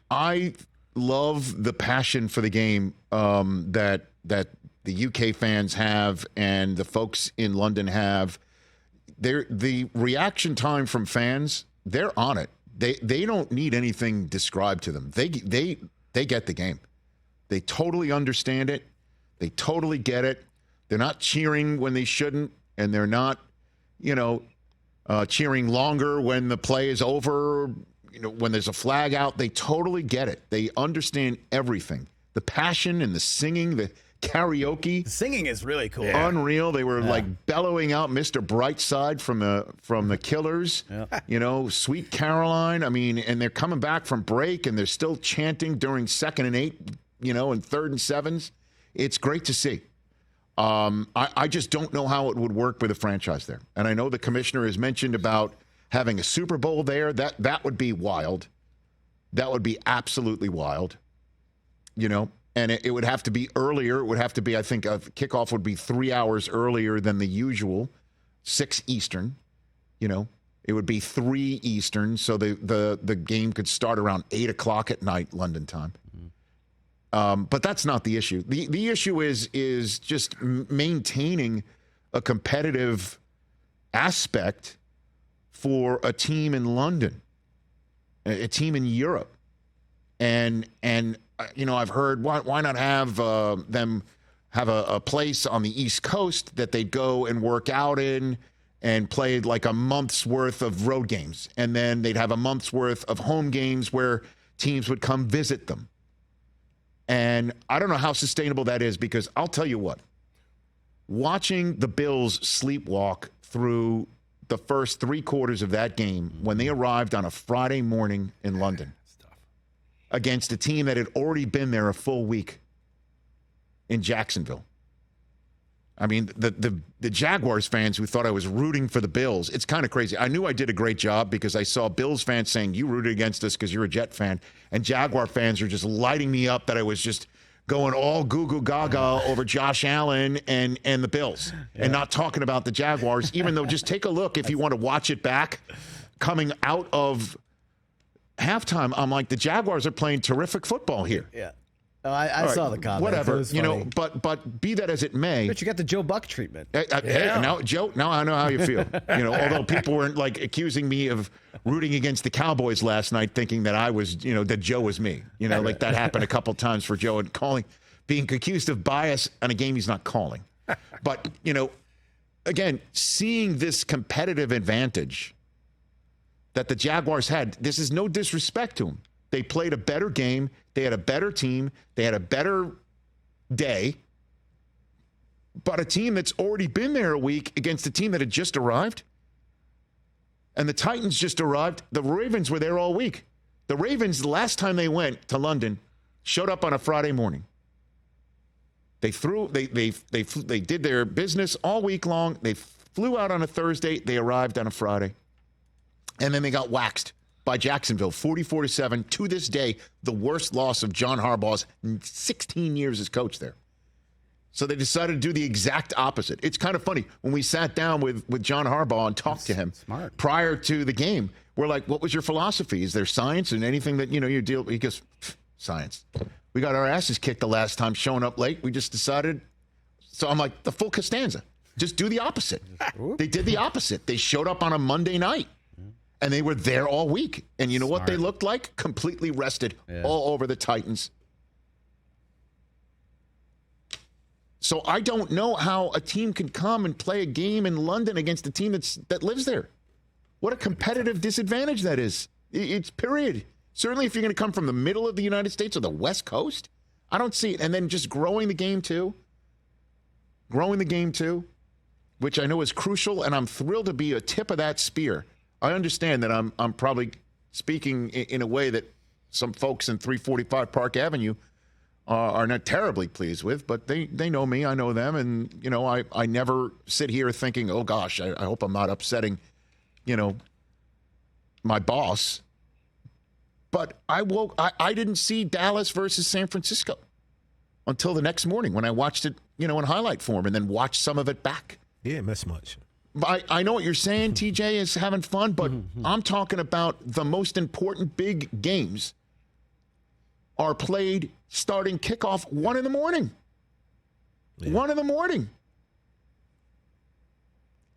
I love the passion for the game that the UK fans have and the folks in London have. The reaction time from fans, they're on it. They don't need anything described to them. They get the game. They totally understand it. They totally get it. They're not cheering when they shouldn't, and they're not, cheering longer when the play is over. When there's a flag out, they totally get it. They understand everything. The passion and the singing, the karaoke. The singing is really cool. Unreal. They were like bellowing out Mr. Brightside from the Killers. Yeah. Sweet Caroline. I mean, and they're coming back from break and they're still chanting during 2nd and 8, and 3rd and 7s. It's great to see. I just don't know how it would work with a franchise there. And I know the commissioner has mentioned about having a Super Bowl there. That would be wild. That would be absolutely wild. And it would have to be earlier. It would have to be, I think, a kickoff would be 3 hours earlier than the usual, 6 Eastern. It would be 3 Eastern, so the game could start around 8 o'clock at night, London time. But that's not the issue. The issue is just maintaining a competitive aspect for a team in London, a team in Europe, and I've heard why not have them have a place on the East Coast that they'd go and work out in and play like a month's worth of road games, and then they'd have a month's worth of home games where teams would come visit them. And I don't know how sustainable that is, because I'll tell you what, watching the Bills sleepwalk through the first 3 quarters of that game when they arrived on a Friday morning in London against a team that had already been there a full week in Jacksonville. I mean, the Jaguars fans who thought I was rooting for the Bills, it's kind of crazy. I knew I did a great job because I saw Bills fans saying, you rooted against us because you're a Jet fan. And Jaguar fans are just lighting me up that I was just going all goo-goo gaga over Josh Allen and the Bills and not talking about the Jaguars, even though just take a look if you want to watch it back. Coming out of halftime, I'm like, the Jaguars are playing terrific football here. Yeah. Oh, I saw the comment. Whatever, but be that as it may. But you got the Joe Buck treatment. Now, Joe, now I know how you feel. Although people weren't like accusing me of rooting against the Cowboys last night, thinking that I was, that Joe was me. Like that happened a couple times for Joe and being accused of bias on a game he's not calling. But, again, seeing this competitive advantage that the Jaguars had, this is no disrespect to them. They played a better game. They had a better team. They had a better day. But a team that's already been there a week against a team that had just arrived. And the Titans just arrived. The Ravens were there all week. The Ravens, the last time they went to London, showed up on a Friday morning. They did their business all week long. They flew out on a Thursday. They arrived on a Friday. And then they got waxed by Jacksonville, 44-7. To this day, the worst loss of John Harbaugh's 16 years as coach there. So they decided to do the exact opposite. It's kind of funny. When we sat down with John Harbaugh and talked to him prior to the game, we're like, what was your philosophy? Is there science and anything that, you deal? He goes, science. We got our asses kicked the last time showing up late. We just decided. So I'm like, the full Costanza. Just do the opposite. They did the opposite. They showed up on a Monday night. And they were there all week. And you know what they looked like? Completely rested all over the Titans. So I don't know how a team can come and play a game in London against a team that lives there. What a competitive disadvantage that is. It's period. Certainly if you're going to come from the middle of the United States or the West Coast, I don't see it. And then just growing the game too, which I know is crucial, and I'm thrilled to be a tip of that spear. I understand that I'm probably speaking in a way that some folks in 345 Park Avenue are not terribly pleased with, but they know me, I know them, and I never sit here thinking, oh gosh, I hope I'm not upsetting, my boss. But I didn't see Dallas versus San Francisco until the next morning when I watched it, in highlight form, and then watched some of it back. He didn't miss much. I know what you're saying, TJ, is having fun, but I'm talking about the most important big games are played starting kickoff 1 in the morning. Yeah. 1 in the morning.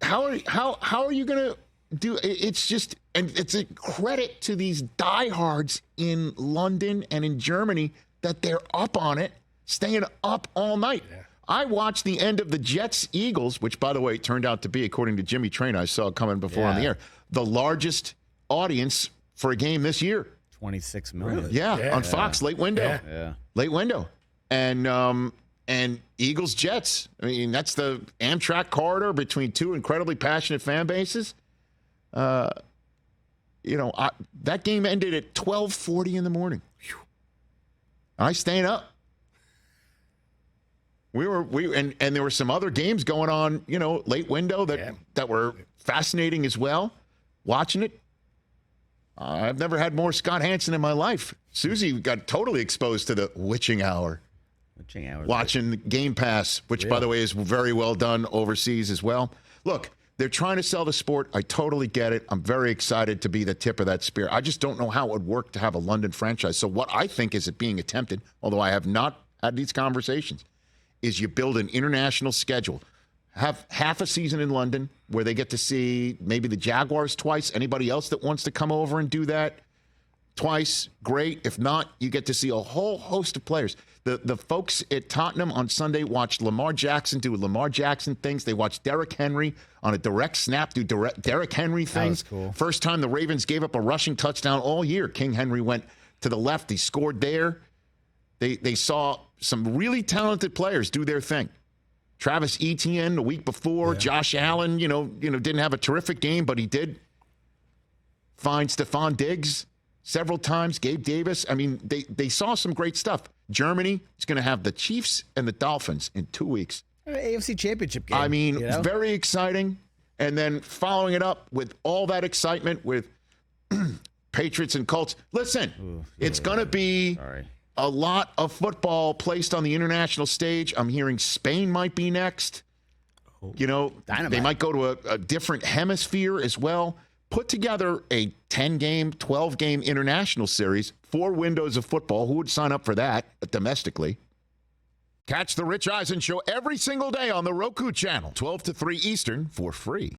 How are you going to do? It's just, and it's a credit to these diehards in London and in Germany that they're up on it, staying up all night. Yeah. I watched the end of the Jets-Eagles, which, by the way, turned out to be, according to Jimmy Train, I saw coming before on the air, the largest audience for a game this year. 26 million. Really? Yeah, on Fox, late window. Yeah. Late window. And Eagles-Jets. I mean, that's the Amtrak corridor between two incredibly passionate fan bases. That game ended at 12:40 in the morning. I staying up. And there were some other games going on, late window that were fascinating as well. Watching it. I've never had more Scott Hansen in my life. Susie got totally exposed to the witching hour. Watching Game Pass, which, by the way, is very well done overseas as well. Look, they're trying to sell the sport. I totally get it. I'm very excited to be the tip of that spear. I just don't know how it would work to have a London franchise. So what I think is it being attempted, although I have not had these conversations, is you build an international schedule. Have half a season in London where they get to see maybe the Jaguars twice. Anybody else that wants to come over and do that twice, great. If not, you get to see a whole host of players. The folks at Tottenham on Sunday watched Lamar Jackson do Lamar Jackson things. They watched Derrick Henry on a direct snap do Derrick Henry things. That was cool. First time the Ravens gave up a rushing touchdown all year. King Henry went to the left. He scored there. They saw some really talented players do their thing. Travis Etienne the week before. Josh Allen, didn't have a terrific game, but he did find Stephon Diggs several times. Gabe Davis. I mean, they saw some great stuff. Germany is going to have the Chiefs and the Dolphins in 2 weeks. AFC Championship game. I mean, it's very exciting. And then following it up with all that excitement with Patriots and Colts. Listen, it's going to be a lot of football placed on the international stage. I'm hearing Spain might be next. Dynamite. They might go to a different hemisphere as well. Put together a 10-game, 12-game international series, 4 windows of football. Who would sign up for that domestically? Catch the Rich Eisen Show every single day on the Roku channel, 12 to 3 Eastern, for free.